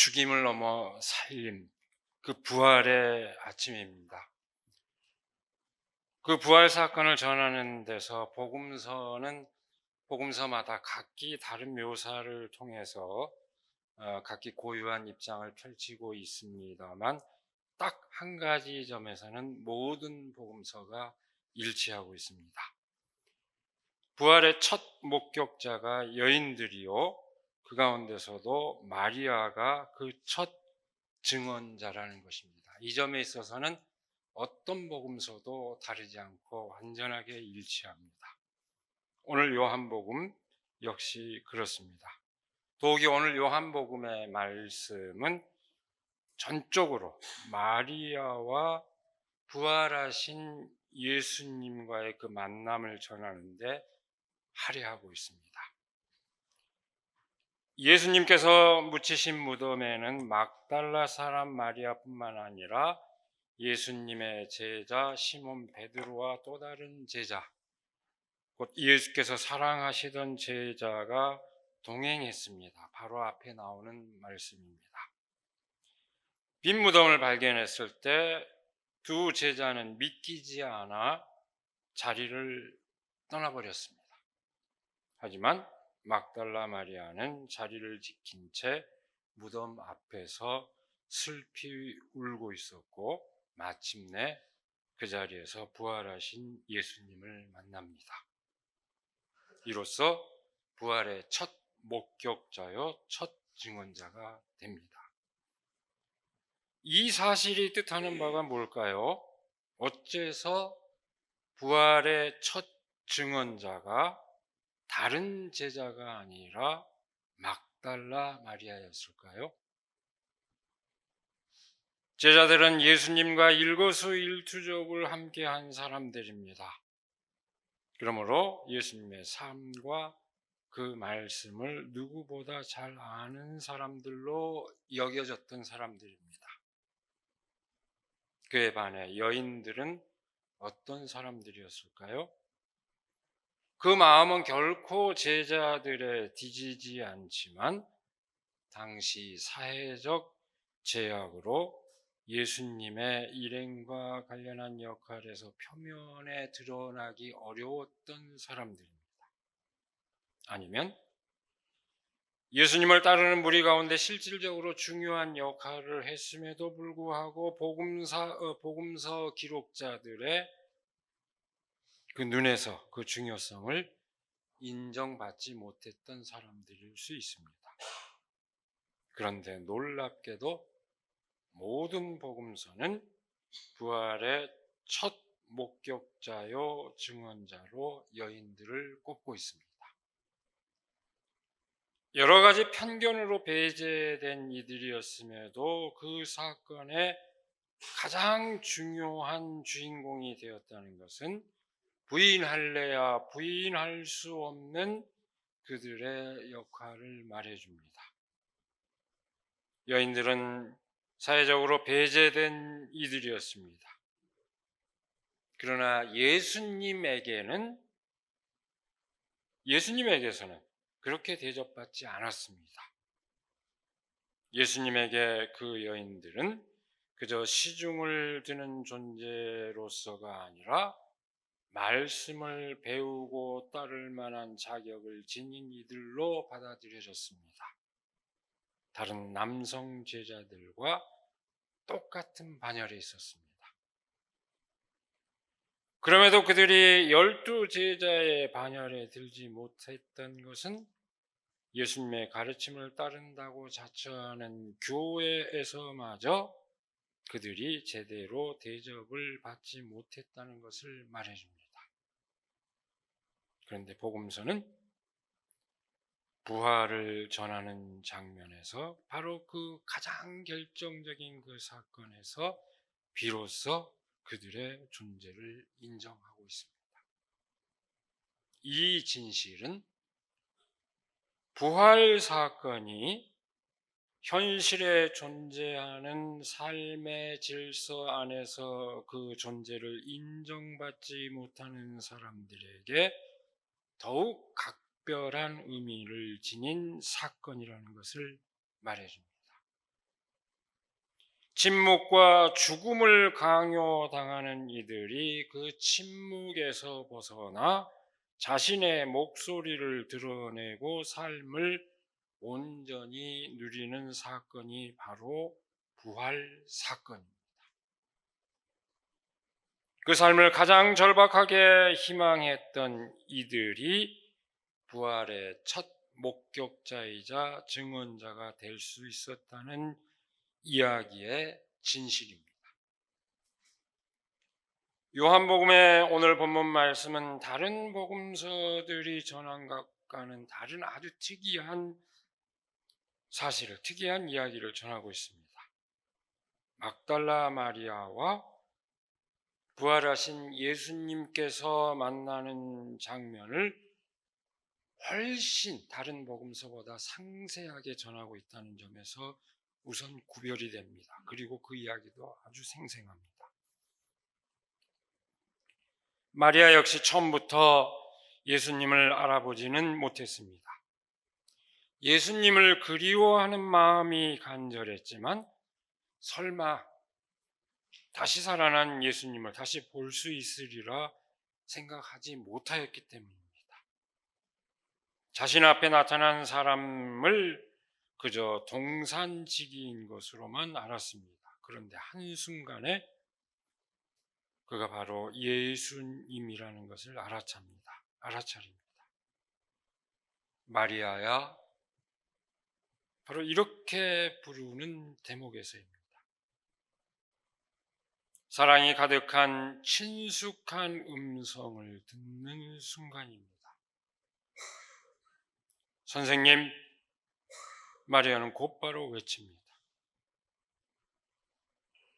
죽임을 넘어 살림, 그 부활의 아침입니다. 그 부활 사건을 전하는 데서 복음서마다 각기 다른 묘사를 통해서 각기 고유한 입장을 펼치고 있습니다만, 딱 한 가지 점에서는 모든 복음서가 일치하고 있습니다. 부활의 첫 목격자가 여인들이요, 그 가운데서도 마리아가 그 첫 증언자라는 것입니다. 이 점에 있어서는 어떤 복음서도 다르지 않고 완전하게 일치합니다. 오늘 요한복음 역시 그렇습니다. 더욱이 오늘 요한복음의 말씀은 전적으로 마리아와 부활하신 예수님과의 그 만남을 전하는데 할애하고 있습니다. 예수님께서 묻히신 무덤에는 막달라 사람 마리아뿐만 아니라 예수님의 제자 시몬 베드로와 또 다른 제자, 곧 예수께서 사랑하시던 제자가 동행했습니다. 바로 앞에 나오는 말씀입니다. 빈 무덤을 발견했을 때 두 제자는 믿기지 않아 자리를 떠나버렸습니다. 하지만 막달라 마리아는 자리를 지킨 채 무덤 앞에서 슬피 울고 있었고, 마침내 그 자리에서 부활하신 예수님을 만납니다. 이로써 부활의 첫 목격자요, 첫 증언자가 됩니다. 이 사실이 뜻하는 바가 뭘까요? 어째서 부활의 첫 증언자가 다른 제자가 아니라 막달라 마리아였을까요? 제자들은 예수님과 일거수일투족을 함께한 사람들입니다. 그러므로 예수님의 삶과 그 말씀을 누구보다 잘 아는 사람들로 여겨졌던 사람들입니다. 그에 반해 여인들은 어떤 사람들이었을까요? 그 마음은 결코 제자들에 뒤지지 않지만 당시 사회적 제약으로 예수님의 일행과 관련한 역할에서 표면에 드러나기 어려웠던 사람들입니다. 아니면 예수님을 따르는 무리 가운데 실질적으로 중요한 역할을 했음에도 불구하고 복음서 기록자들의 그 눈에서 그 중요성을 인정받지 못했던 사람들일 수 있습니다. 그런데 놀랍게도 모든 복음서는 부활의 첫 목격자요 증언자로 여인들을 꼽고 있습니다. 여러 가지 편견으로 배제된 이들이었음에도 그 사건의 가장 중요한 주인공이 되었다는 것은 부인할래야 부인할 수 없는 그들의 역할을 말해줍니다. 여인들은 사회적으로 배제된 이들이었습니다. 그러나 예수님에게서는 그렇게 대접받지 않았습니다. 예수님에게 그 여인들은 그저 시중을 드는 존재로서가 아니라 말씀을 배우고 따를 만한 자격을 지닌 이들로 받아들여졌습니다. 다른 남성 제자들과 똑같은 반열에 있었습니다. 그럼에도 그들이 12 제자의 반열에 들지 못했던 것은 예수님의 가르침을 따른다고 자처하는 교회에서마저 그들이 제대로 대접을 받지 못했다는 것을 말해줍니다. 그런데 복음서는 부활을 전하는 장면에서 바로 그 가장 결정적인 그 사건에서 비로소 그들의 존재를 인정하고 있습니다. 이 진실은 부활 사건이 현실에 존재하는 삶의 질서 안에서 그 존재를 인정받지 못하는 사람들에게 더욱 각별한 의미를 지닌 사건이라는 것을 말해줍니다. 침묵과 죽음을 강요당하는 이들이 그 침묵에서 벗어나 자신의 목소리를 드러내고 삶을 온전히 누리는 사건이 바로 부활 사건입니다. 그 삶을 가장 절박하게 희망했던 이들이 부활의 첫 목격자이자 증언자가 될 수 있었다는 이야기의 진실입니다. 요한복음의 오늘 본문 말씀은 다른 복음서들이 전한 것과는 다른 아주 특이한 사실을, 특이한 이야기를 전하고 있습니다. 막달라 마리아와 부활하신 예수님께서 만나는 장면을 훨씬 다른 복음서보다 상세하게 전하고 있다는 점에서 우선 구별이 됩니다. 그리고 그 이야기도 아주 생생합니다. 마리아 역시 처음부터 예수님을 알아보지는 못했습니다. 예수님을 그리워하는 마음이 간절했지만 설마 다시 살아난 예수님을 다시 볼 수 있으리라 생각하지 못하였기 때문입니다. 자신 앞에 나타난 사람을 그저 동산지기인 것으로만 알았습니다. 그런데 한순간에 그가 바로 예수님이라는 것을 알아차립니다. 마리아야, 바로 이렇게 부르는 대목에서입니다. 사랑이 가득한 친숙한 음성을 듣는 순간입니다. 선생님, 마리아는 곧바로 외칩니다.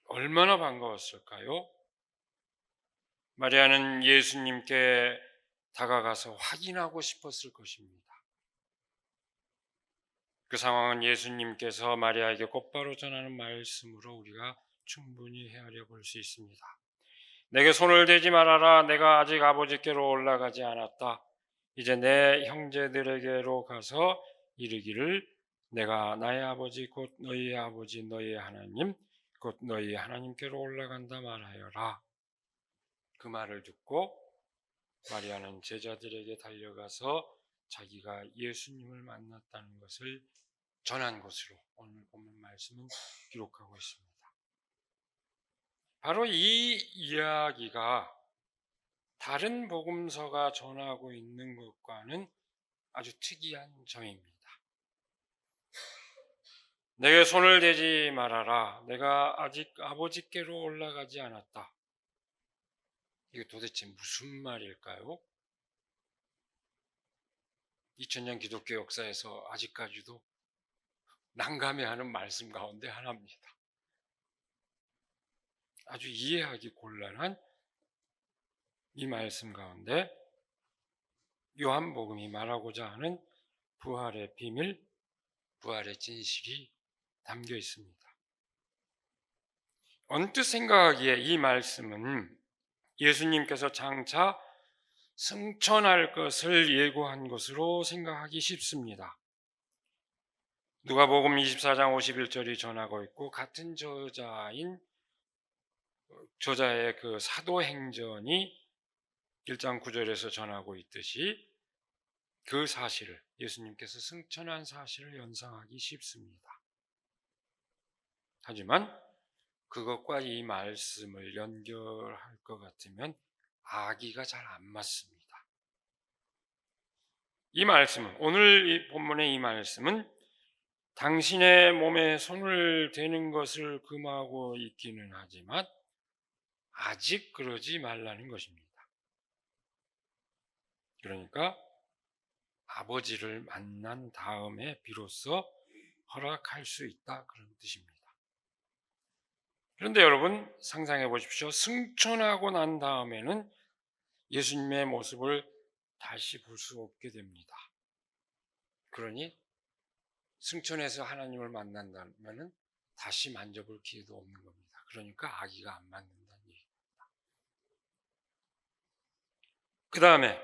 얼마나 반가웠을까요? 마리아는 예수님께 다가가서 확인하고 싶었을 것입니다. 그 상황은 예수님께서 마리아에게 곧바로 전하는 말씀으로 우리가 충분히 헤아려 볼 수 있습니다. 내게 손을 대지 말아라. 내가 아직 아버지께로 올라가지 않았다. 이제 내 형제들에게로 가서 이르기를 내가 나의 아버지 곧 너희의 아버지 너희의 하나님 곧 너희 하나님께로 올라간다 말하여라. 그 말을 듣고 마리아는 제자들에게 달려가서 자기가 예수님을 만났다는 것을 전한 것으로 오늘 본문 말씀은 기록하고 있습니다. 바로 이 이야기가 다른 복음서가 전하고 있는 것과는 아주 특이한 점입니다. 내게 손을 대지 말아라. 내가 아직 아버지께로 올라가지 않았다. 이게 도대체 무슨 말일까요? 2000년 기독교 역사에서 아직까지도 난감해하는 말씀 가운데 하나입니다. 아주 이해하기 곤란한 이 말씀 가운데 요한복음이 말하고자 하는 부활의 비밀, 부활의 진실이 담겨 있습니다. 언뜻 생각하기에 이 말씀은 예수님께서 장차 승천할 것을 예고한 것으로 생각하기 쉽습니다. 누가복음 24장 51절이 전하고 있고 같은 저자의 그 사도행전이 1장 9절에서 전하고 있듯이 그 사실을, 예수님께서 승천한 사실을 연상하기 쉽습니다. 하지만 그것과 이 말씀을 연결할 것 같으면 아기가 잘 안 맞습니다. 이 말씀은, 오늘 이 본문의 이 말씀은 당신의 몸에 손을 대는 것을 금하고 있기는 하지만 아직 그러지 말라는 것입니다. 그러니까 아버지를 만난 다음에 비로소 허락할 수 있다, 그런 뜻입니다. 그런데 여러분 상상해 보십시오. 승천하고 난 다음에는 예수님의 모습을 다시 볼 수 없게 됩니다. 그러니 승천해서 하나님을 만난다면 다시 만져볼 기회도 없는 겁니다. 그러니까 아기가 안 맞는다는 얘기입니다. 그 다음에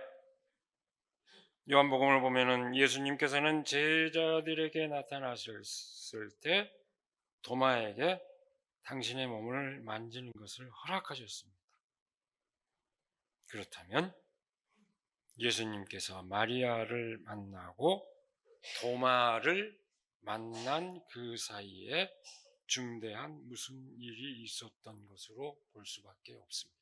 요한복음을 보면은 예수님께서는 제자들에게 나타나셨을 때 도마에게 당신의 몸을 만지는 것을 허락하셨습니다. 그렇다면 예수님께서 마리아를 만나고 도마를 만난 그 사이에 중대한 무슨 일이 있었던 것으로 볼 수밖에 없습니다.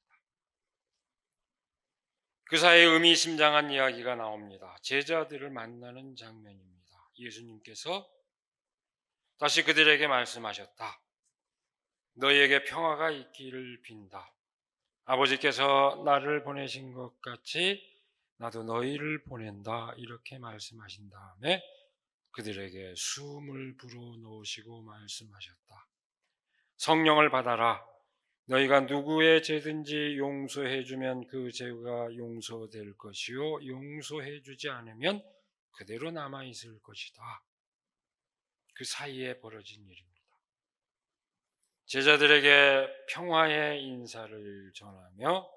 그 사이에 의미심장한 이야기가 나옵니다. 제자들을 만나는 장면입니다. 예수님께서 다시 그들에게 말씀하셨다. 너희에게 평화가 있기를 빈다. 아버지께서 나를 보내신 것 같이 나도 너희를 보낸다. 이렇게 말씀하신 다음에 그들에게 숨을 불어넣으시고 말씀하셨다. 성령을 받아라. 너희가 누구의 죄든지 용서해주면 그 죄가 용서될 것이요 용서해주지 않으면 그대로 남아있을 것이다. 그 사이에 벌어진 일입니다. 제자들에게 평화의 인사를 전하며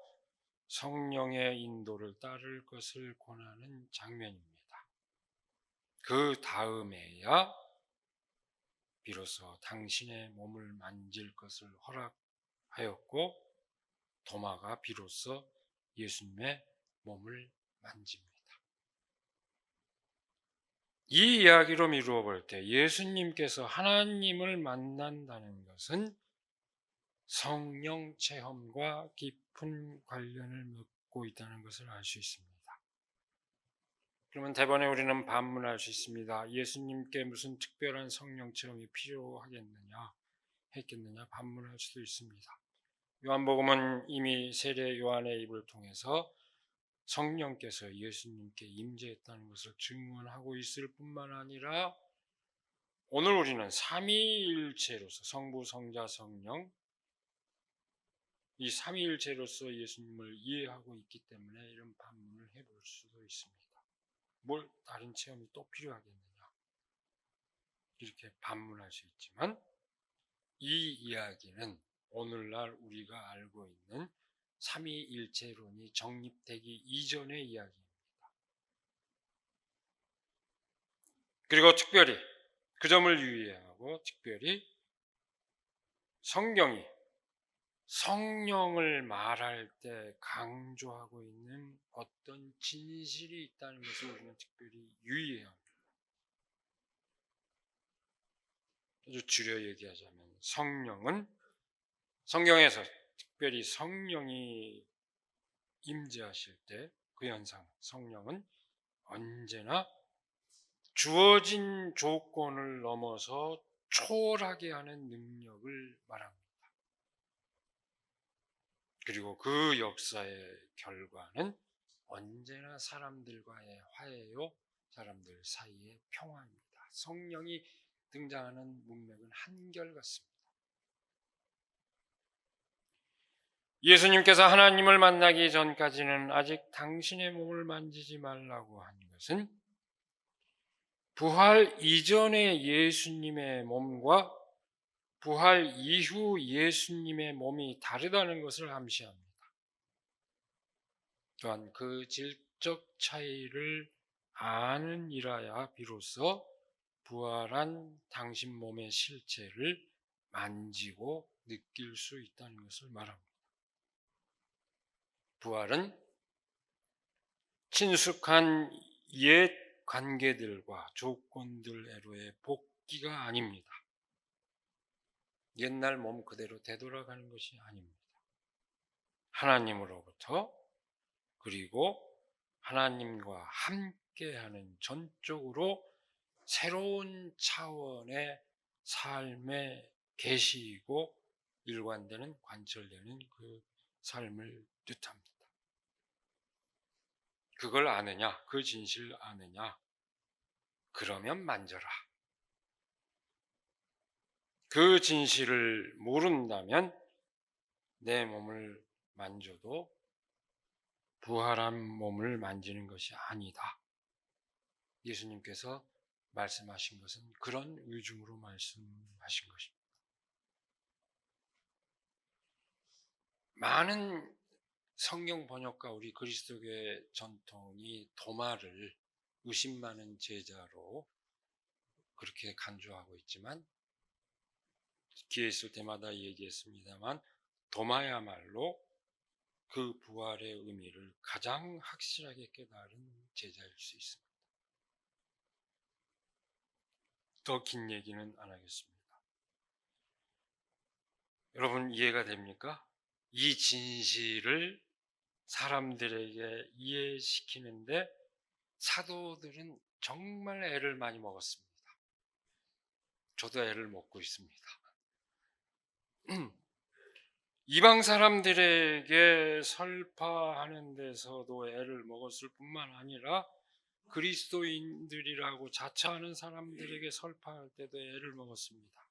성령의 인도를 따를 것을 권하는 장면입니다. 그 다음에야 비로소 당신의 몸을 만질 것을 허락하였고 도마가 비로소 예수님의 몸을 만집니다. 이 이야기로 미루어 볼 때 예수님께서 하나님을 만난다는 것은 성령 체험과 깊은 관련을 맺고 있다는 것을 알 수 있습니다. 그러면 대번에 우리는 반문할 수 있습니다. 예수님께 무슨 특별한 성령 체험이 필요하겠느냐, 했겠느냐 반문할 수도 있습니다. 요한복음은 이미 세례 요한의 입을 통해서 성령께서 예수님께 임재했다는 것을 증언하고 있을 뿐만 아니라 오늘 우리는 삼위일체로서 성부, 성자, 성령 이 삼위일체로서 예수님을 이해하고 있기 때문에 이런 반문을 해볼 수도 있습니다. 뭘 다른 체험이 또 필요하겠느냐 이렇게 반문할 수 있지만 이 이야기는 오늘날 우리가 알고 있는 삼위일체론이 정립되기 이전의 이야기입니다. 그리고 특별히 그 점을 유의하고 특별히 성경이 성령을 말할 때 강조하고 있는 어떤 진실이 있다는 것을 우리는 특별히 유의해야 합니다. 아주 줄여 얘기하자면 성령은 성경에서 특별히 성령이 임재하실 때 그 현상 성령은 언제나 주어진 조건을 넘어서 초월하게 하는 능력을 말합니다. 그리고 그 역사의 결과는 언제나 사람들과의 화해요, 사람들 사이의 평화입니다. 성령이 등장하는 문맥은 한결같습니다. 예수님께서 하나님을 만나기 전까지는 아직 당신의 몸을 만지지 말라고 한 것은 부활 이전의 예수님의 몸과 부활 이후 예수님의 몸이 다르다는 것을 암시합니다. 또한 그 질적 차이를 아는 이라야 비로소 부활한 당신 몸의 실체를 만지고 느낄 수 있다는 것을 말합니다. 부활은 친숙한 옛 관계들과 조건들에로의 복귀가 아닙니다. 옛날 몸 그대로 되돌아가는 것이 아닙니다. 하나님으로부터 그리고 하나님과 함께하는 전적으로 새로운 차원의 삶의 계시이고 일관되는 관철되는 그 삶을 뜻합니다. 그걸 아느냐? 그 진실 아느냐? 그러면 만져라. 그 진실을 모른다면 내 몸을 만져도 부활한 몸을 만지는 것이 아니다. 예수님께서 말씀하신 것은 그런 의중으로 말씀하신 것입니다. 많은 성경 번역가 우리 그리스도교의 전통이 도마를 의심 많은 제자로 그렇게 간주하고 있지만 기회 있을 때마다 얘기했습니다만 도마야말로 그 부활의 의미를 가장 확실하게 깨달은 제자일 수 있습니다. 더 긴 얘기는 안 하겠습니다. 여러분 이해가 됩니까? 이 진실을 사람들에게 이해시키는데 사도들은 정말 애를 많이 먹었습니다. 저도 애를 먹고 있습니다. 이방 사람들에게 설파하는 데서도 애를 먹었을 뿐만 아니라 그리스도인들이라고 자처하는 사람들에게 설파할 때도 애를 먹었습니다.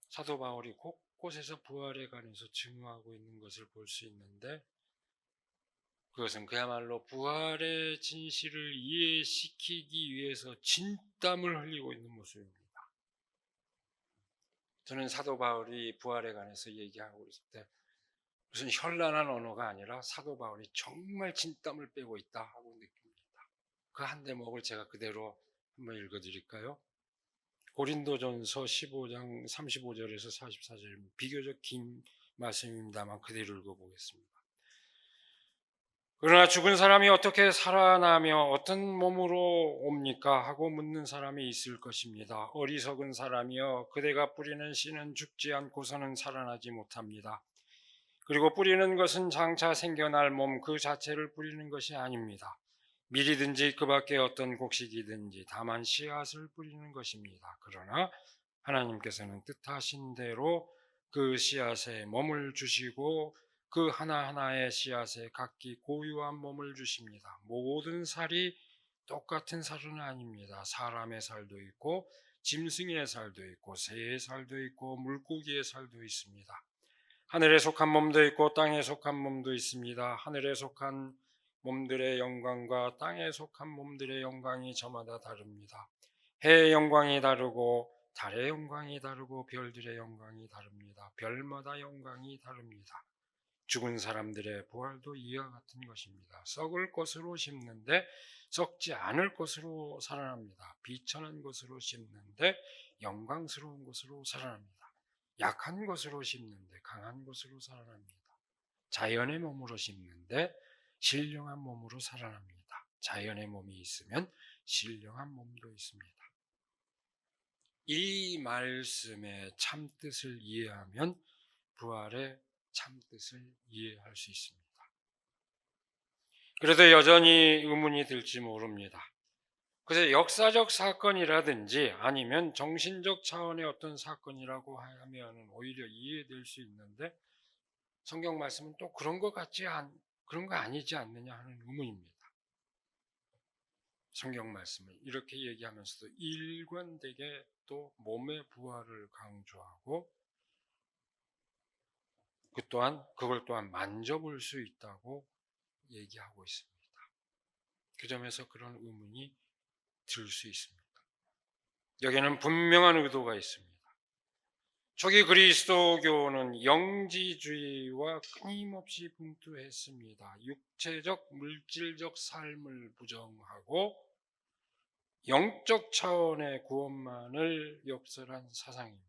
사도 바울이 곳곳에서 부활에 관해서 증거하고 있는 것을 볼 수 있는데 그것은 그야말로 부활의 진실을 이해시키기 위해서 진땀을 흘리고 있는 모습입니다. 저는 사도 바울이 부활에 관해서 얘기하고 있을 때 무슨 현란한 언어가 아니라 사도 바울이 정말 진땀을 빼고 있다 하고 느낍니다. 그 한 대목을 제가 그대로 한번 읽어드릴까요? 고린도전서 15장 35절에서 44절 비교적 긴 말씀입니다만 그대로 읽어보겠습니다. 그러나 죽은 사람이 어떻게 살아나며 어떤 몸으로 옵니까? 하고 묻는 사람이 있을 것입니다. 어리석은 사람이여 그대가 뿌리는 씨는 죽지 않고서는 살아나지 못합니다. 그리고 뿌리는 것은 장차 생겨날 몸 그 자체를 뿌리는 것이 아닙니다. 밀이든지 그 밖에 어떤 곡식이든지 다만 씨앗을 뿌리는 것입니다. 그러나 하나님께서는 뜻하신 대로 그 씨앗에 몸을 주시고 그 하나하나의 씨앗에 각기 고유한 몸을 주십니다. 모든 살이 똑같은 살은 아닙니다. 사람의 살도 있고 짐승의 살도 있고 새의 살도 있고 물고기의 살도 있습니다. 하늘에 속한 몸도 있고 땅에 속한 몸도 있습니다. 하늘에 속한 몸들의 영광과 땅에 속한 몸들의 영광이 저마다 다릅니다. 해의 영광이 다르고 달의 영광이 다르고 별들의 영광이 다릅니다. 별마다 영광이 다릅니다. 죽은 사람들의 부활도 이와 같은 것입니다. 썩을 것으로 심는데 썩지 않을 것으로 살아납니다. 비천한 것으로 심는데 영광스러운 것으로 살아납니다. 약한 것으로 심는데 강한 것으로 살아납니다. 자연의 몸으로 심는데 신령한 몸으로 살아납니다. 자연의 몸이 있으면 신령한 몸도 있습니다. 이 말씀의 참뜻을 이해하면 부활의 참뜻을 이해할 수 있습니다. 그래도 여전히 의문이 들지 모릅니다. 그래서 역사적 사건이라든지 아니면 정신적 차원의 어떤 사건이라고 하면 오히려 이해될 수 있는데 성경 말씀은 또 그런 거 아니지 않느냐 하는 의문입니다. 성경 말씀을 이렇게 얘기하면서도 일관되게 또 몸의 부활을 강조하고 그걸 또한 만져볼 수 있다고 얘기하고 있습니다. 그 점에서 그런 의문이 들 수 있습니다. 여기는 분명한 의도가 있습니다. 초기 그리스도교는 영지주의와 끊임없이 분투했습니다. 육체적, 물질적 삶을 부정하고 영적 차원의 구원만을 역설한 사상입니다.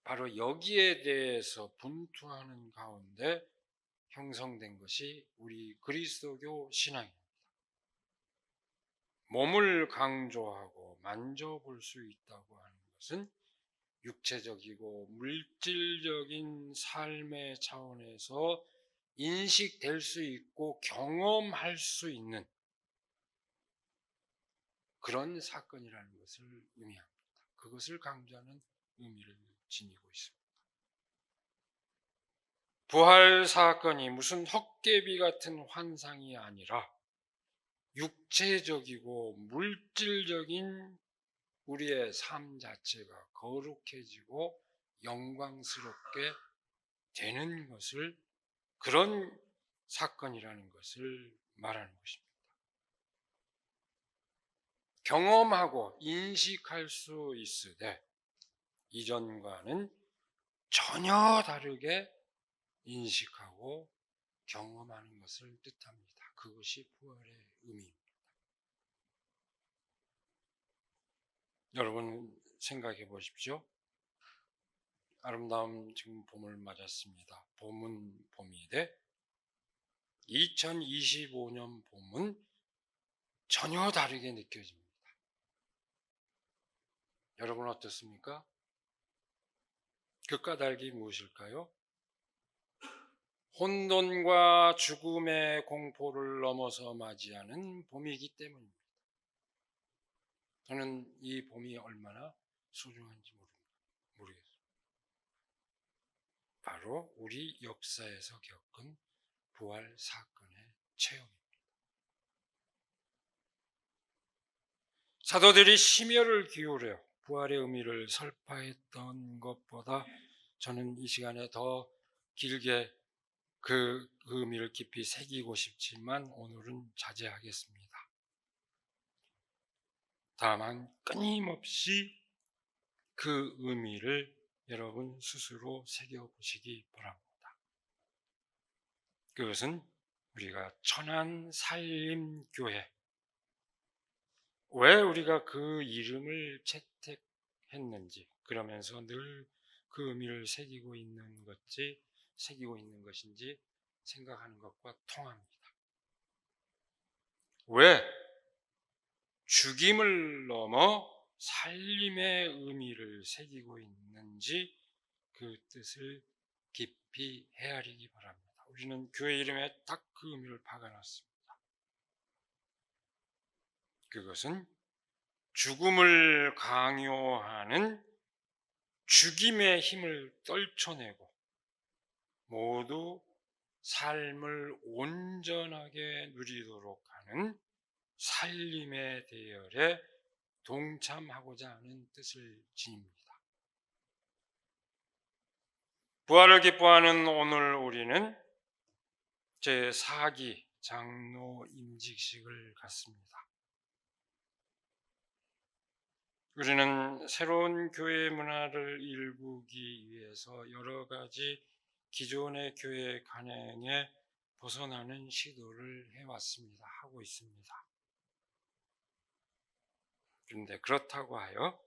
바로 여기에 대해서 분투하는 가운데 형성된 것이 우리 그리스도교 신앙입니다. 몸을 강조하고 만져볼 수 있다고 하는 것은 육체적이고 물질적인 삶의 차원에서 인식될 수 있고 경험할 수 있는 그런 사건이라는 것을 의미합니다. 그것을 강조하는 의미를 지니고 있습니다. 부활 사건이 무슨 헛개비 같은 환상이 아니라 육체적이고 물질적인 우리의 삶 자체가 거룩해지고 영광스럽게 되는 것을 그런 사건이라는 것을 말하는 것입니다. 경험하고 인식할 수 있으되 이전과는 전혀 다르게 인식하고 경험하는 것을 뜻합니다. 그것이 부활의 의미입니다. 여러분 생각해 보십시오. 아름다운 지금 봄을 맞았습니다. 봄은 봄인데 2025년 봄은 전혀 다르게 느껴집니다. 여러분 어떻습니까? 그 까닭이 무엇일까요? 혼돈과 죽음의 공포를 넘어서 맞이하는 봄이기 때문입니다. 저는 이 봄이 얼마나 소중한지 모르겠어요. 바로 우리 역사에서 겪은 부활 사건의 체험입니다. 사도들이 심혈을 기울여 부활의 의미를 설파했던 것보다 저는 이 시간에 더 길게 그 의미를 깊이 새기고 싶지만 오늘은 자제하겠습니다. 다만 끊임없이 그 의미를 여러분 스스로 새겨보시기 바랍니다. 그것은 우리가 천안살림교회, 왜 우리가 그 이름을 채택했는지, 그러면서 늘 그 의미를 새기고 있는 것인지 생각하는 것과 통합니다. 왜 죽임을 넘어 살림의 의미를 새기고 있는지 그 뜻을 깊이 헤아리기 바랍니다. 우리는 교회 이름에 딱 그 의미를 박아놨습니다. 그것은 죽음을 강요하는 죽임의 힘을 떨쳐내고 모두 삶을 온전하게 누리도록 하는 살림의 대열에 동참하고자 하는 뜻을 지닙니다. 부활을 기뻐하는 오늘 우리는 제4기 장로 임직식을 갖습니다. 우리는 새로운 교회 문화를 일구기 위해서 여러 가지 기존의 교회 관행에 벗어나는 시도를 해왔습니다. 하고 있습니다. 그런데 그렇다고 하여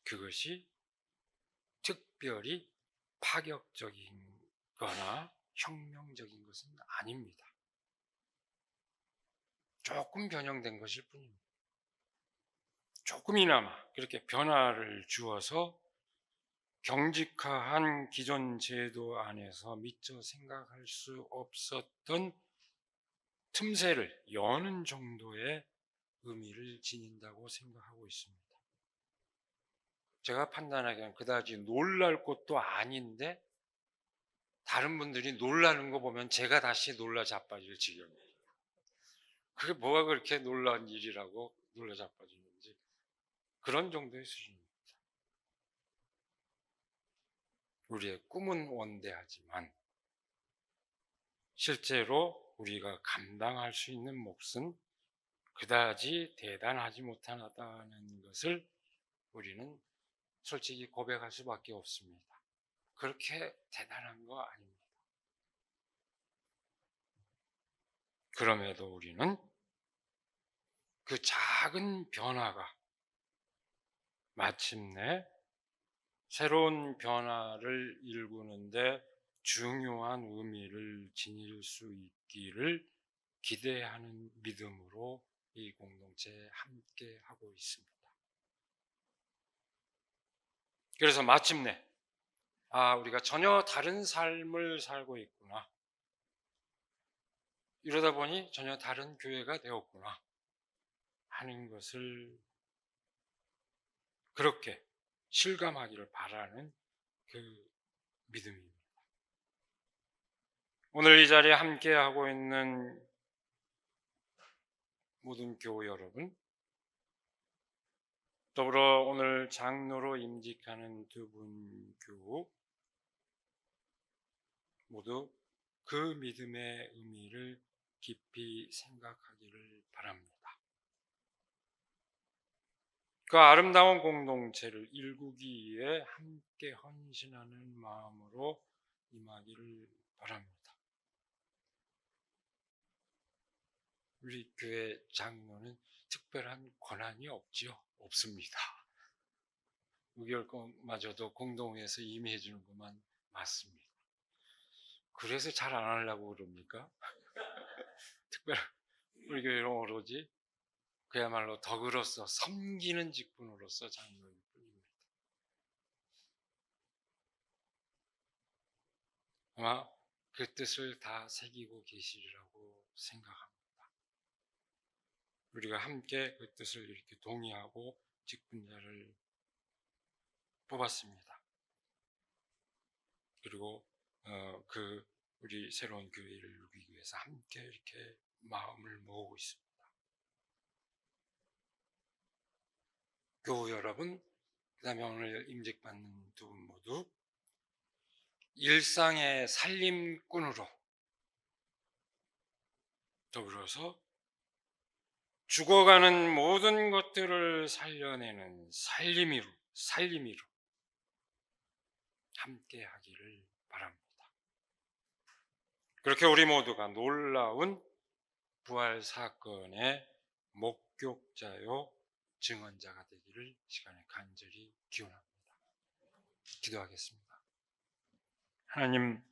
그것이 특별히 파격적인 거나 혁명적인 것은 아닙니다. 조금 변형된 것일 뿐입니다. 조금이나마 그렇게 변화를 주어서 경직화한 기존 제도 안에서 미처 생각할 수 없었던 틈새를 여는 정도의 의미를 지닌다고 생각하고 있습니다. 제가 판단하기에는 그다지 놀랄 것도 아닌데 다른 분들이 놀라는 거 보면 제가 다시 놀라 자빠질 지경이에요. 그게 뭐가 그렇게 놀라운 일이라고 놀라 자빠지는지 그런 정도의 수준입니다. 우리의 꿈은 원대하지만 실제로 우리가 감당할 수 있는 몫은 그다지 대단하지 못하다는 것을 우리는 솔직히 고백할 수밖에 없습니다. 그렇게 대단한 거 아닙니다. 그럼에도 우리는 그 작은 변화가 마침내 새로운 변화를 일구는데 중요한 의미를 지닐 수 있기를 기대하는 믿음으로 이 공동체에 함께 하고 있습니다. 그래서 마침내 우리가 전혀 다른 삶을 살고 있구나. 이러다 보니 전혀 다른 교회가 되었구나 하는 것을 그렇게 실감하기를 바라는 그 믿음입니다. 오늘 이 자리에 함께하고 있는 모든 교우 여러분, 더불어 오늘 장로로 임직하는 두 분 교우 모두 그 믿음의 의미를 깊이 생각하기를 바랍니다. 그 아름다운 공동체를 일구기 위해 함께 헌신하는 마음으로 임하기를 바랍니다. 우리 교회 장로는 특별한 권한이 없습니다. 의결권마저도 공동회에서 이미 해주는 것만 맞습니다. 그래서 잘 안 하려고 그럽니까? 특별히 우리 교회는 오로지 그야말로 덕으로서 섬기는 직분으로서 장로일 뿐입니다. 아마 그 뜻을 다 새기고 계시리라고 생각합니다. 우리가 함께 그 뜻을 이렇게 동의하고 직분자를 뽑았습니다. 그리고 우리 새로운 교회를 이루기 위해서 함께 이렇게 마음을 모으고 있습니다. 교우 여러분, 그 다음에 오늘 임직받는 두 분 모두 일상의 살림꾼으로 더불어서 죽어가는 모든 것들을 살려내는 살림이로 함께 하기를 바랍니다. 그렇게 우리 모두가 놀라운 부활 사건의 목격자요 증언자가 되기를 시간에 간절히 기원합니다. 기도하겠습니다. 하나님,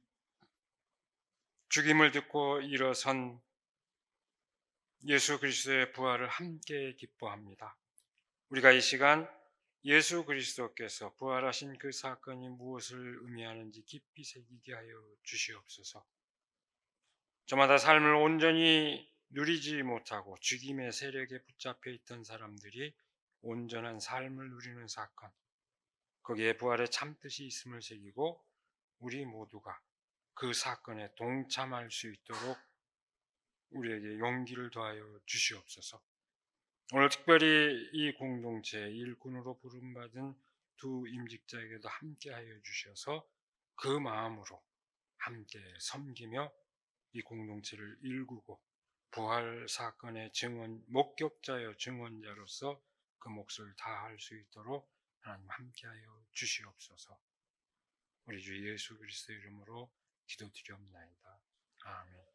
죽임을 듣고 일어선 예수 그리스도의 부활을 함께 기뻐합니다. 우리가 이 시간 예수 그리스도께서 부활하신 그 사건이 무엇을 의미하는지 깊이 새기게 하여 주시옵소서. 저마다 삶을 온전히 누리지 못하고 죽임의 세력에 붙잡혀 있던 사람들이 온전한 삶을 누리는 사건, 거기에 부활의 참뜻이 있음을 새기고 우리 모두가 그 사건에 동참할 수 있도록 우리에게 용기를 더하여 주시옵소서. 오늘 특별히 이 공동체 일꾼으로 부름받은 두 임직자에게도 함께하여 주셔서 그 마음으로 함께 섬기며 이 공동체를 일구고 부활 사건의 목격자여 증언자로서 그 몫을 다할 수 있도록 하나님 함께하여 주시옵소서. 우리 주 예수 그리스도의 이름으로 기도드리옵나이다. 아멘.